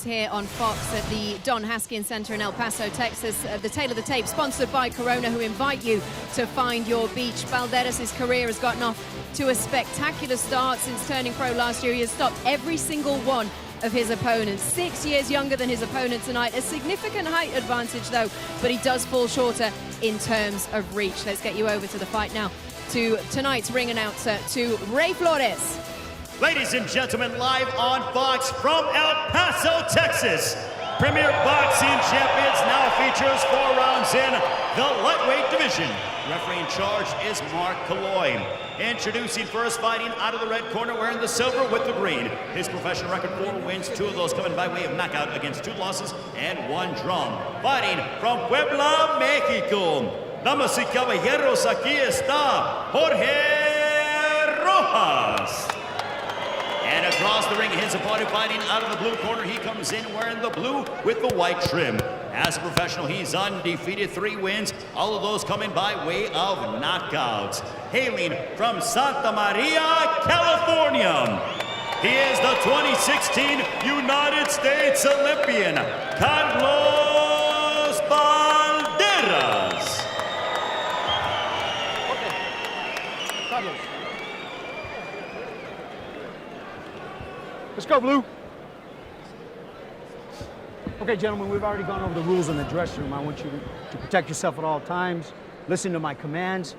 Here on Fox at the Don Haskins Center in El Paso, Texas. The tail of the tape, sponsored by Corona, who invite you to find your beach. Balderas' career has gotten off to a spectacular start since turning pro last year. He has stopped every single one of his opponents. 6 years younger than his opponent tonight. A significant height advantage, though, but he does fall shorter in terms of reach. Let's get you over to the fight now, to tonight's ring announcer, to Ray Flores. Ladies and gentlemen, live on Fox from El Paso, Texas, Premier Boxing Champions now features 4 rounds in the lightweight division. Referee in charge is Mark Kaloy. Introducing first, fighting out of the red corner, wearing the silver with the green. His professional record: 4 wins, 2 of those coming by way of knockout against 2 losses and 1 draw. Fighting from Puebla, Mexico. Damas y caballeros, aquí está Jorge Rojas. And across the ring, his opponent fighting out of the blue corner. He comes in wearing the blue with the white trim. As a professional, he's undefeated, 3 wins, all of those coming by way of knockouts. Hailing from Santa Maria, California, he is the 2016 United States Olympian, Karlos Balderas. Okay. Karlos. Let's go, Blue. Okay, gentlemen, we've already gone over the rules in the dressing room. I want you to protect yourself at all times. Listen to my commands.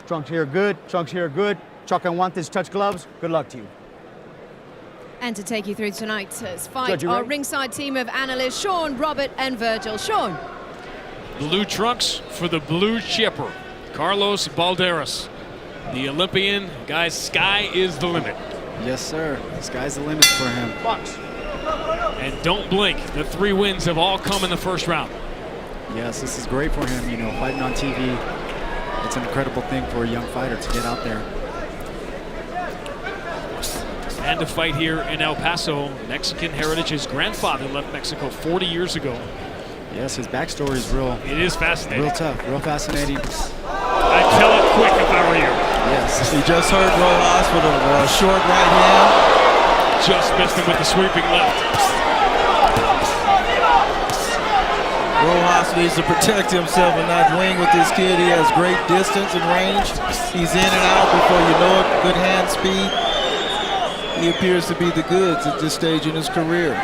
Trunks here, good. Trunks here, good. Chuck and want this, touch gloves. Good luck to you. And to take you through tonight's fight, our ringside team of analysts, Sean, Robert, and Virgil. Sean. Blue trunks for the blue chipper, Karlos Balderas. The Olympian, guys, sky is the limit. Yes, sir. The sky's the limit for him. Box. And don't blink. The 3 wins have all come in the first round. Yes, this is great for him. You know, fighting on TV, it's an incredible thing for a young fighter to get out there. And to fight here in El Paso, Mexican heritage. His grandfather left Mexico 40 years ago. Yes, his backstory is real. It is fascinating. Real tough, real fascinating. I'd tell it quick if I were you. Yes. He just heard Rojas with a short right hand. Just missed him with the sweeping left. Rojas needs to protect himself and not wing with this kid. He has great distance and range. He's in and out before you know it. Good hand speed. He appears to be the goods at this stage in his career.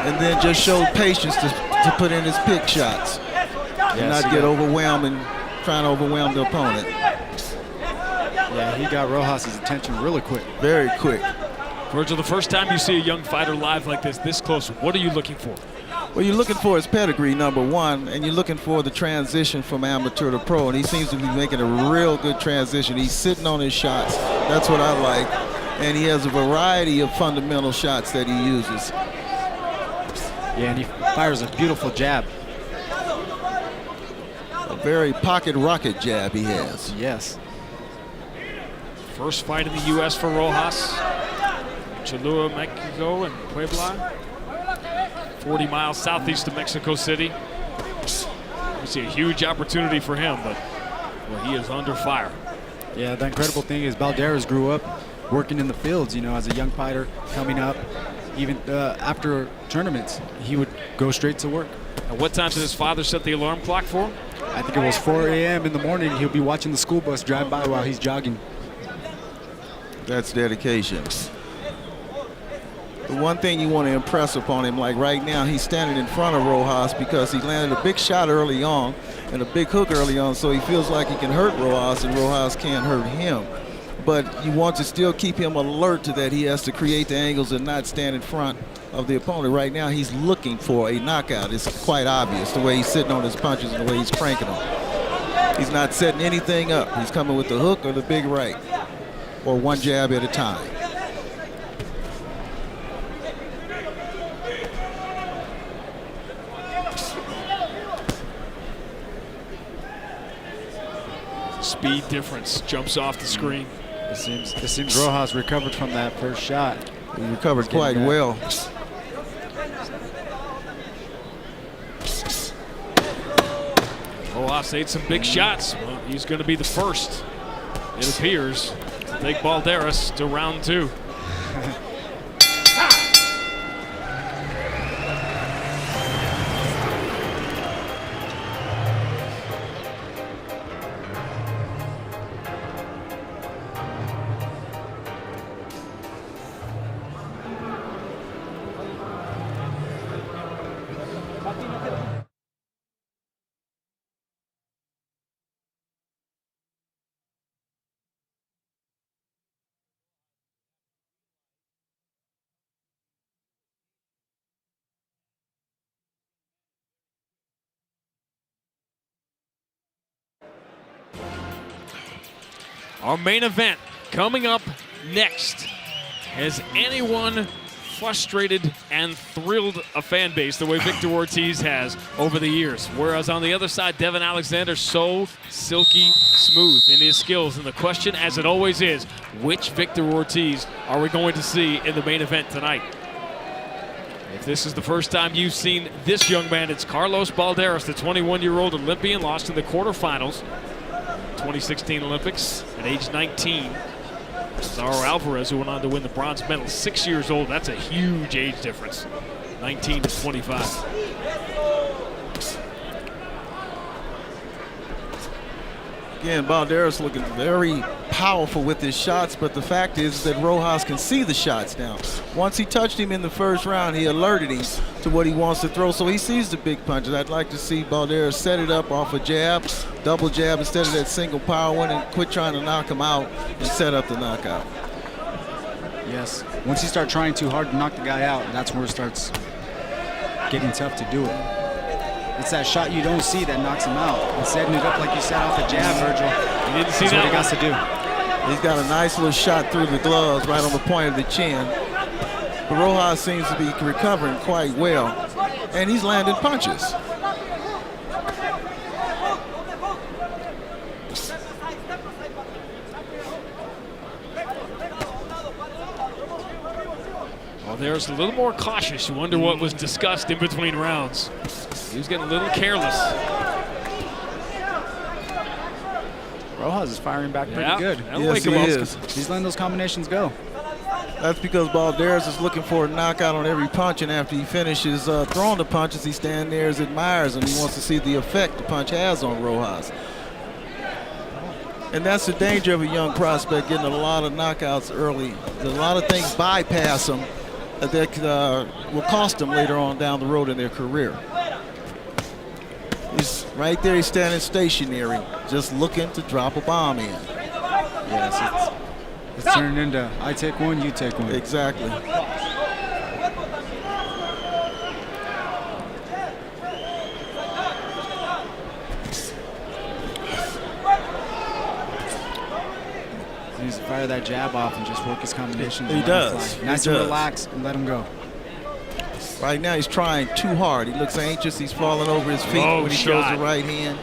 And then just showed patience to put in his pick shots. And not get overwhelmed and trying to overwhelm the opponent. Yeah, he got Rojas' attention really quick. Very quick. Virgil, the first time you see a young fighter live like this close, what are you looking for? What you're looking for is pedigree, number 1, and you're looking for the transition from amateur to pro, and he seems to be making a real good transition. He's sitting on his shots. That's what I like. And he has a variety of fundamental shots that he uses. Yeah, and he fires a beautiful jab. A very pocket rocket jab he has. Yes. First fight in the U.S. for Rojas. Cholula, Mexico, and Puebla. 40 miles southeast of Mexico City. We see a huge opportunity for him, but well, he is under fire. Yeah, the incredible thing is Balderas grew up working in the fields, you know, as a young fighter coming up. Even after tournaments, he would go straight to work. At what time did his father set the alarm clock for him? I think it was 4 a.m. in the morning. He'll be watching the school bus drive by while he's jogging. That's dedication. The one thing you want to impress upon him, like right now, he's standing in front of Rojas because he landed a big shot early on and a big hook early on, so he feels like he can hurt Rojas and Rojas can't hurt him. But you want to still keep him alert to that. He has to create the angles and not stand in front of the opponent. Right now, he's looking for a knockout. It's quite obvious the way he's sitting on his punches and the way he's cranking them. He's not setting anything up. He's coming with the hook or the big right, or one jab at a time. Speed difference jumps off the screen. It seems Rojas recovered from that first shot. He recovered quite well. Rojas ate some big shots. Well, he's going to be the first, it appears, to take Balderas to round 2. Our main event coming up next. Has anyone frustrated and thrilled a fan base the way Victor Ortiz has over the years? Whereas on the other side, Devin Alexander, so silky smooth in his skills. And the question, as it always is, which Victor Ortiz are we going to see in the main event tonight? If this is the first time you've seen this young man, it's Karlos Balderas, the 21-year-old Olympian, lost in the quarterfinals, 2016 Olympics at age 19. Cesaro Alvarez, who went on to win the bronze medal, 6 years old. That's a huge age difference, 19 to 25. Again, Balderas looking very powerful with his shots, but the fact is that Rojas can see the shots now. Once he touched him in the first round, he alerted him to what he wants to throw, so he sees the big punches. I'd like to see Balderas set it up off a jab, double jab instead of that single power one, and quit trying to knock him out and set up the knockout. Yes. Once you start trying too hard to knock the guy out, that's where it starts getting tough to do it. It's that shot you don't see that knocks him out. And setting it up like you said off the jab, Virgil. You didn't see That's that what he got to do. He's got a nice little shot through the gloves right on the point of the chin. But Rojas seems to be recovering quite well, and he's landing punches. Well, there's a little more cautious. You wonder what was discussed in between rounds. He was getting a little careless. Rojas is firing back pretty good. Yes, he is. He's letting those combinations go. That's because Balderas is looking for a knockout on every punch, and after he finishes throwing the punches, he stands there and admires, and he wants to see the effect the punch has on Rojas. And that's the danger of a young prospect, getting a lot of knockouts early. A lot of things bypass them that will cost them later on down the road in their career. He's right there, he's standing stationary, just looking to drop a bomb in. Yes, it's turning into I take one, you take one. Exactly. He needs to fire that jab off and just work his combinations. He does. Nice and relax and let him go. Right now he's trying too hard. He looks anxious. He's falling over his feet when he throws the right hand.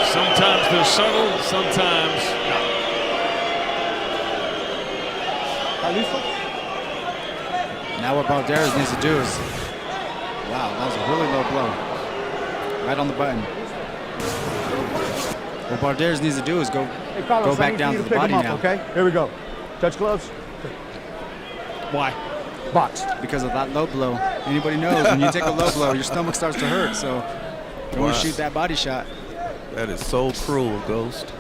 Sometimes they're subtle, sometimes Now what Balderas needs to do is, wow, that was a really low blow. Right on the button. What Balderas needs to do is go back down to the body now. Okay, here we go. Touch gloves. why? Box. Because of that low blow. Anybody knows when you take a low blow, your stomach starts to hurt. So don't want to shoot that body shot. That is so cruel, Ghost.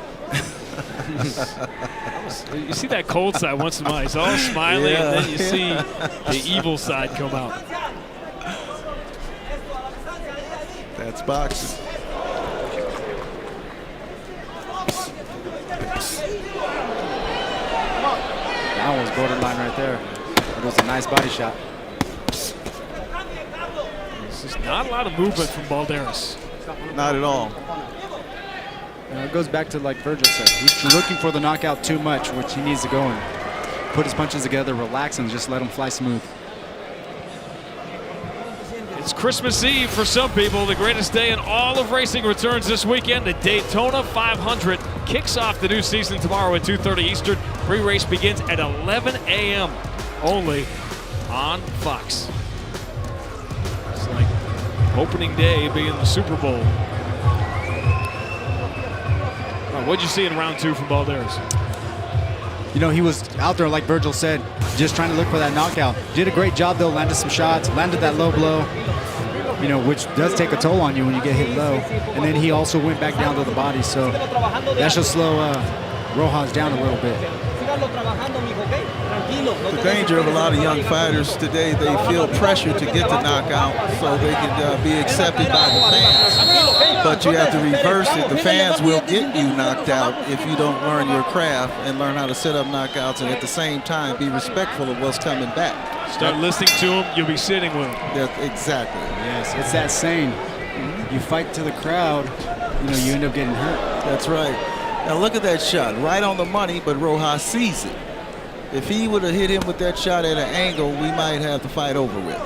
You see that cold side once in a while. He's all smiling, and then you see the evil side come out. That's boxing. That one was borderline right there. It was a nice body shot. There's just not a lot of movement from Balderas. Not at all. It goes back to like Virgil said. He's looking for the knockout too much, which he needs to go and put his punches together, relax, and just let him fly smooth. It's Christmas Eve for some people. The greatest day in all of racing returns this weekend. The Daytona 500 kicks off the new season tomorrow at 2:30 Eastern. Pre-race begins at 11 a.m. only on Fox. It's like opening day being the Super Bowl. What'd you see in round two from Balderas? You know, he was out there, like Virgil said, just trying to look for that knockout. Did a great job, though, landed some shots, landed that low blow, you know, which does take a toll on you when you get hit low. And then he also went back down to the body, so that should slow Rojas down a little bit. The danger of a lot of young fighters today, they feel pressure to get the knockout so they can be accepted by the fans. But you have to reverse it. The fans will get you knocked out if you don't learn your craft and learn how to set up knockouts, and at the same time be respectful of what's coming back. Start listening to him, you'll be sitting with him. Exactly. Yes, it's that saying. You fight to the crowd, you end up getting hurt. That's right. Now look at that shot, right on the money, but Rojas sees it. If he would have hit him with that shot at an angle, we might have the fight over with.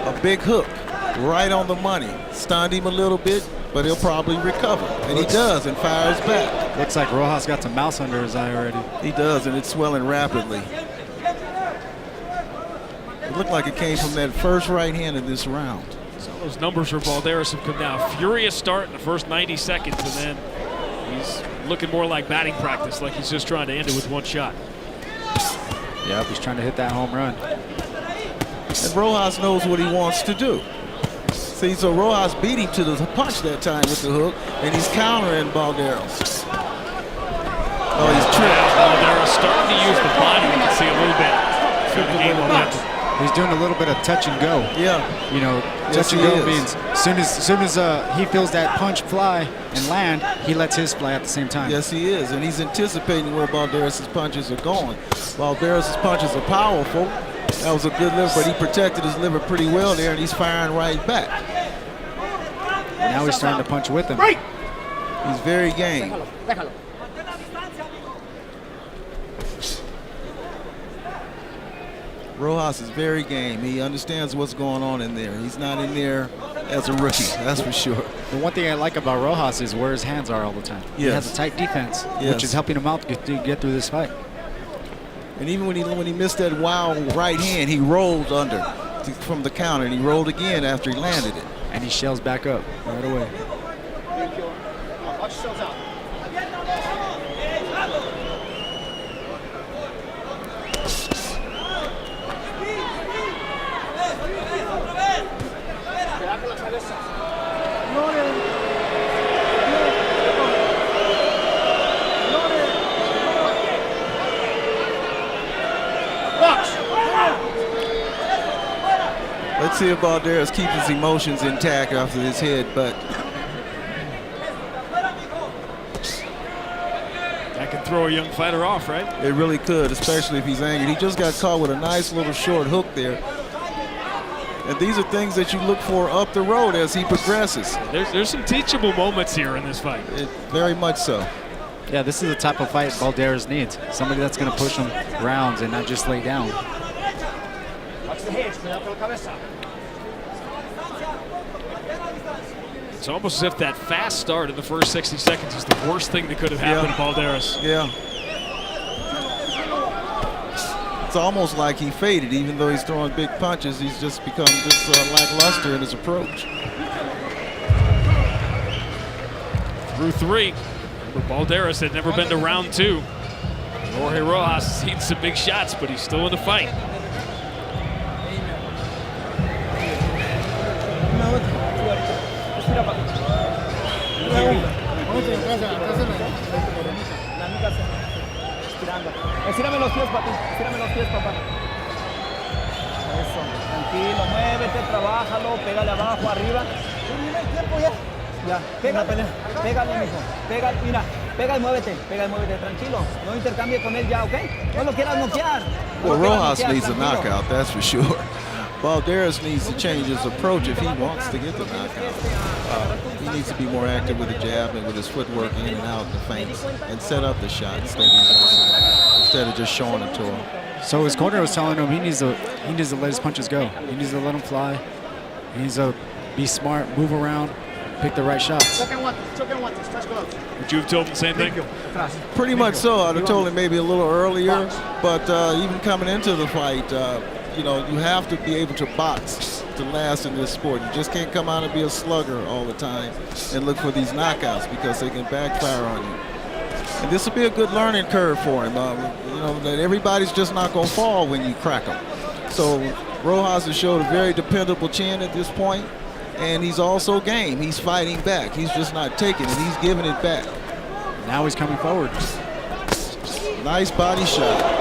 A big hook, right on the money. Stunned him a little bit, but he'll probably recover. And he does, and fires back. Looks like Rojas got some mouse under his eye already. He does, and it's swelling rapidly. It looked like it came from that first right hand in this round. So those numbers for Balderas have come down. Furious start in the first 90 seconds, and then he's looking more like batting practice, like he's just trying to end it with one shot. Yep, he's trying to hit that home run. And Rojas knows what he wants to do. See, so Rojas beat him to the punch that time with the hook, and he's countering Balderas. Oh, he's tripped. Balderas starting to use the body. You can see a little bit through the game momentum. He's doing a little bit of touch and go. Yeah. Touch and go means soon as he feels that punch fly and land, he lets his fly at the same time. Yes, he is, and he's anticipating where Balderas' punches are going. Balderas' punches are powerful. That was a good liver, but he protected his liver pretty well there, and he's firing right back. Now he's starting to punch with him. He's very game. Rojas is very game. He understands what's going on in there. He's not in there as a rookie, that's for sure. The one thing I like about Rojas is where his hands are all the time. He has a tight defense, which is helping him out to get through this fight. And even when he missed that wild right hand, he rolled under from the counter, and he rolled again after he landed it. And he shells back up right away. Let's see if Balderas keeps his emotions intact after this hit, but that can throw a young fighter off, right? It really could, especially if he's angered. He just got caught with a nice little short hook there. And these are things that you look for up the road as he progresses. There's some teachable moments here in this fight. Very much so. Yeah, this is the type of fight Balderas needs. Somebody that's going to push him rounds and not just lay down. It's almost as if that fast start in the first 60 seconds is the worst thing that could have happened to Balderas. Yeah. It's almost like he faded. Even though he's throwing big punches, he's just become just lackluster in his approach. Through three. But Balderas had never been to round two. Jorge Rojas has seen some big shots, but he's still in the fight. Estírame los pies, papi. Estírame los pies, papá. Eso. Tranquilo, muévete, trabájalo, pégale abajo, arriba. Mira el tiempo ya. Ya, pégale, pégale, mijo. Pégale, mira, pega y muévete, tranquilo. No intercambie con él ya, ¿ok? No lo quieras noquear. Well, Rojas needs a knockout, that's for sure. Balderas needs to change his approach if he wants to get the knockout. He needs to be more active with the jab and with his footwork in and out the feints and set up the shot instead of just showing it to him. So his corner was telling him he needs to let his punches go. He needs to let them fly. He needs to be smart, move around, pick the right shots. Would you have told him the same thing? Pretty much so. I'd have told him maybe a little earlier, but even coming into the fight, you have to be able to box to last in this sport. You just can't come out and be a slugger all the time and look for these knockouts because they can backfire on you. And this will be a good learning curve for him. That everybody's just not going to fall when you crack them. So Rojas has showed a very dependable chin at this point, and he's also game. He's fighting back. He's just not taking it. He's giving it back. Now he's coming forward. Nice body shot.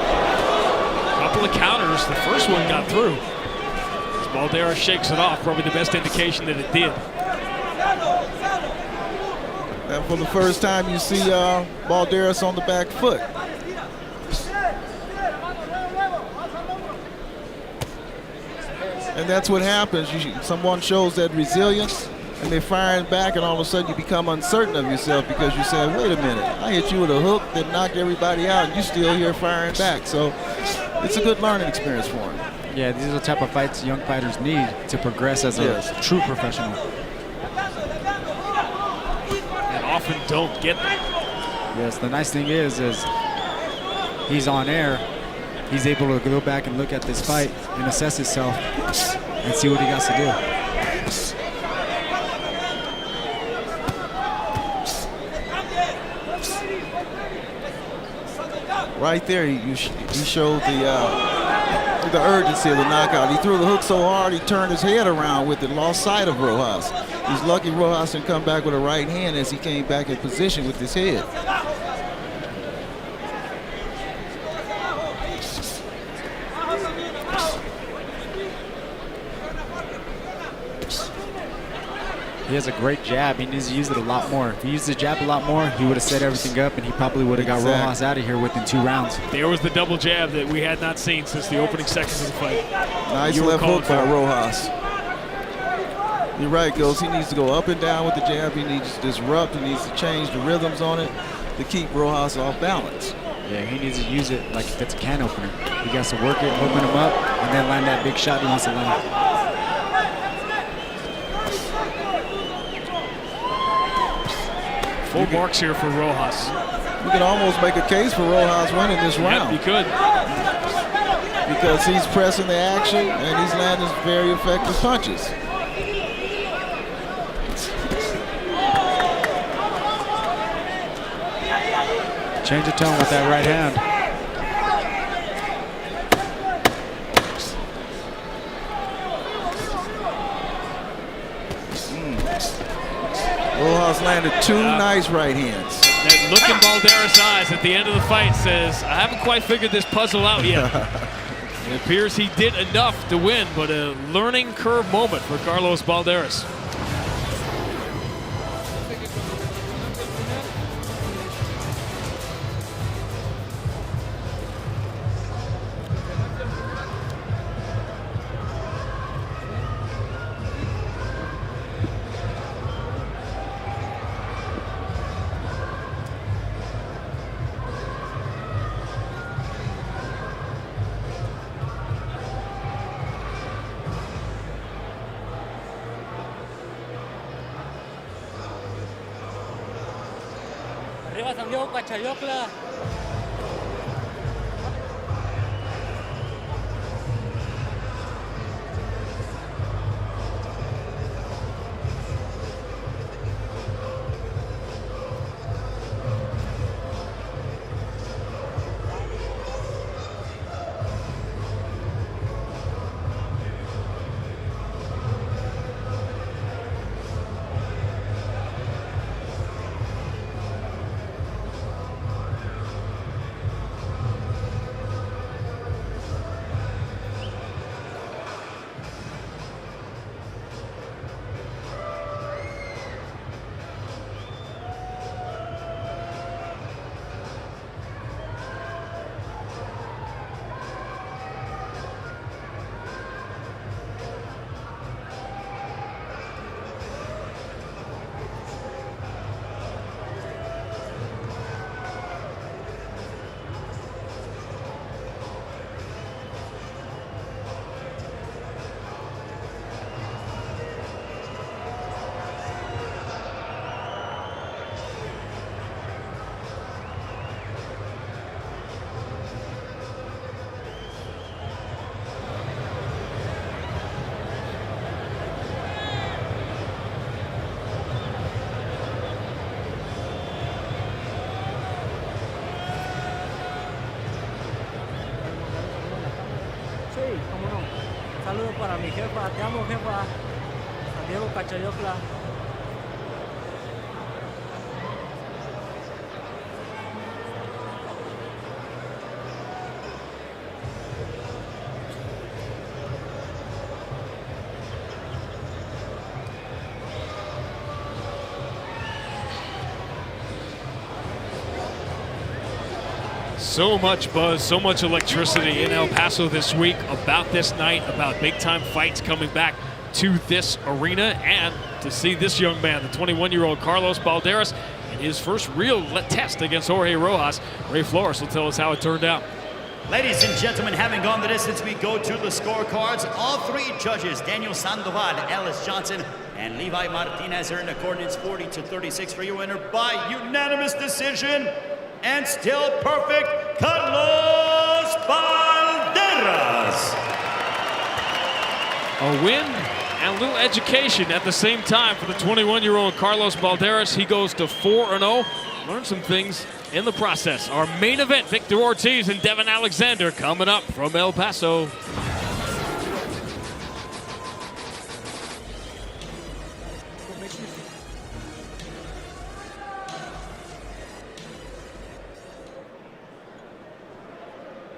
Couple of counters. The first one got through. As Balderas shakes it off, probably the best indication that it did. And for the first time, you see Balderas on the back foot. And that's what happens. Someone shows that resilience, and they're firing back, and all of a sudden you become uncertain of yourself because you say, wait a minute, I hit you with a hook that knocked everybody out, and you still here firing back. So it's a good learning experience for him. Yeah, these are the type of fights young fighters need to progress as a true professional. And often don't get them. Yes, the nice thing is he's on air. He's able to go back and look at this fight and assess himself and see what he got to do. Right there, he showed the urgency of the knockout. He threw the hook so hard he turned his head around with it, lost sight of Rojas. He's lucky Rojas didn't come back with a right hand as he came back in position with his head. He has a great jab. He needs to use it a lot more. If he used the jab a lot more, he would have set everything up, and he probably would have got Rojas out of here within 2 rounds. There was the double jab that we had not seen since the opening seconds of the fight. Nice left hook by Rojas. You're right, Ghost. He needs to go up and down with the jab. He needs to disrupt. He needs to change the rhythms on it to keep Rojas off balance. Yeah, he needs to use it like if it's a can opener. He got to work it, open him up, and then land that big shot he wants to land. Full marks here for Rojas. You can almost make a case for Rojas winning this round. Yep, you could. Because he's pressing the action and he's landing very effective punches. Change the tone with that right hand. Rojas landed 2 nice right hands. That look in Balderas' eyes at the end of the fight says, I haven't quite figured this puzzle out yet. It appears he did enough to win, but a learning curve moment for Karlos Balderas. Arriba salió Cachayocla. Saludos para mi jefa, te amo jefa, San Diego Cachayocla. So much buzz, so much electricity in El Paso this week about this night, about big-time fights coming back to this arena, and to see this young man, the 21-year-old Karlos Balderas, in his first real test against Jorge Rojas. Ray Flores will tell us how it turned out. Ladies and gentlemen, having gone the distance, we go to the scorecards. All three judges, Daniel Sandoval, Ellis Johnson, and Levi Martinez, are in accordance 40-36 for your winner by unanimous decision. And still perfect, Karlos Balderas. A win and a little education at the same time for the 21-year-old Karlos Balderas. He goes to 4-0. Learned some things in the process. Our main event, Victor Ortiz and Devin Alexander, coming up from El Paso.